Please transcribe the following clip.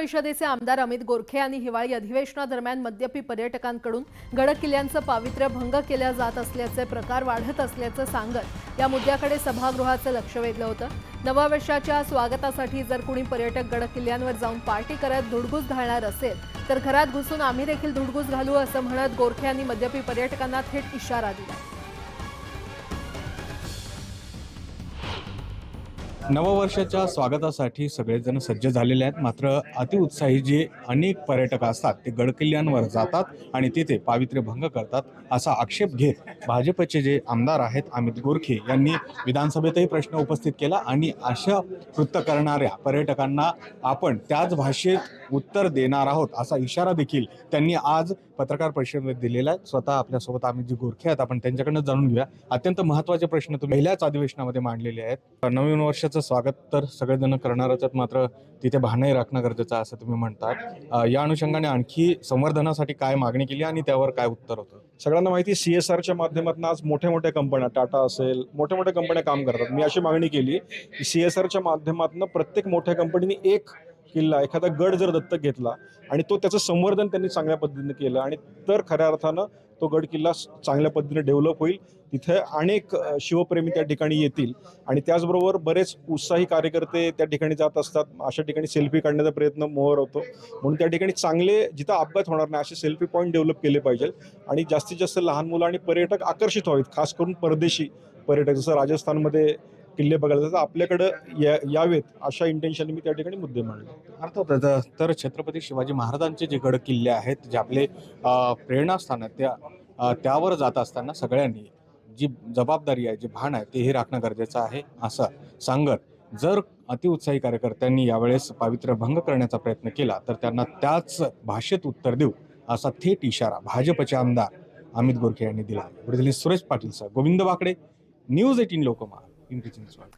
परिषदेचे आमदार अमित गोरखे यांनी हिवाळी अधिवेशनादरम्यान मद्यपी पर्यटकांकडून गड किल्ल्यांचं पावित्र्य भंग केल्या जात असल्याचे प्रकार वाढत असल्याचं सांगत या मुद्द्याकडे सभागृहाचं लक्ष वेधलं होतं। नव्या वर्षाच्या स्वागतासाठी जर कुणी पर्यटक गड किल्ल्यांवर जाऊन पार्टी करत धुडगूस घालणार असेल तर घरात घुसून आम्ही देखील धुडगूस घालू असं म्हणत गोरखे यांनी मद्यपी पर्यटकांना थेट इशारा दिला। नववर्षाच्या स्वागतासाठी सगळेजण सज्ज झालेले आहेत, मात्र अतिउत्साही जे अनेक पर्यटक असतात ते गडकिल्ल्यांवर जातात आणि तिथे पावित्र्य भंग करतात असा आक्षेप घेत भाजपचे जे आमदार आहेत अमित गोरखे यांनी विधानसभेतही प्रश्न उपस्थित केला आणि अशा कृत्य करणाऱ्या पर्यटकांना आपण त्याच भाषेत उत्तर देणार आहोत असा इशारा देखील त्यांनी आज पत्रकार परिषदेमध्ये दिलेला आहे। स्वतः आपल्यासोबत अमित जी गोरखे आहेत, आपण त्यांच्याकडनं जाणून घेऊया। अत्यंत महत्त्वाचे प्रश्न तुम्ही पहिल्याच अधिवेशनामध्ये मांडलेले आहेत। नवीन वर्षाचं स्वागत तर सगळेजण करणारच आहेत, मात्र तिथे भानही राखणं गरजेचं आहे असं तुम्ही म्हणतात। या अनुषंगाने आणखी संवर्धनासाठी काय मागणी केली आणि त्यावर काय उत्तर होतं? सगळ्यांना माहिती CSRच्या माध्यमातून आज मोठ्या मोठ्या कंपन्या, टाटा असेल, मोठ्या मोठ्या कंपन्या काम करतात। मी अशी मागणी केली की CSRच्या माध्यमातून प्रत्येक मोठ्या कंपनीने एक किल्ला, एखादा गड जर दत्तक घेतला आणि तो त्याचं संवर्धन त्यांनी चांगल्या पद्धतीने केलं आणि तर खऱ्या अर्थानं तो गड किल्ला चांगल्या पद्धतीने डेव्हलप होईल। तिथे अनेक शिवप्रेमी त्या ठिकाणी येतील आणि त्याचबरोबर बरेच उत्साही कार्यकर्ते त्या ठिकाणी जात असतात। अशा ठिकाणी सेल्फी काढण्याचा प्रयत्न मोहर होतो, म्हणून त्या ठिकाणी चांगले जिथं अपघात होणार नाही असे सेल्फी पॉईंट डेव्हलप केले पाहिजे आणि जास्तीत जास्त लहान मुलं आणि पर्यटक आकर्षित व्हावेत, खास करून परदेशी पर्यटक जसं राजस्थानमध्ये किल्ले बघायला तर आपल्याकडं यावेत अशा इंटेन्शनने मी त्या ठिकाणी मुद्दे मांडले। अर्थातच तर छत्रपती शिवाजी महाराजांचे जे गड किल्ले आहेत, जे आपले प्रेरणास्थान आहेत, त्यावर जात असताना सगळ्यांनी जी जबाबदारी आहे, जे भान आहे, तेही राखणं गरजेचं आहे असं सांगत जर अतिउत्साही कार्यकर्त्यांनी यावेळेस पावित्र्य भंग करण्याचा प्रयत्न केला तर त्यांना त्याच भाषेत उत्तर देऊ असा थेट इशारा भाजपचे आमदार अमित गोरखे यांनी दिला। सुरेश पाटील सर, गोविंद वाकडे, न्यूज 18 लोकमत, पिंपरी चिंचवड।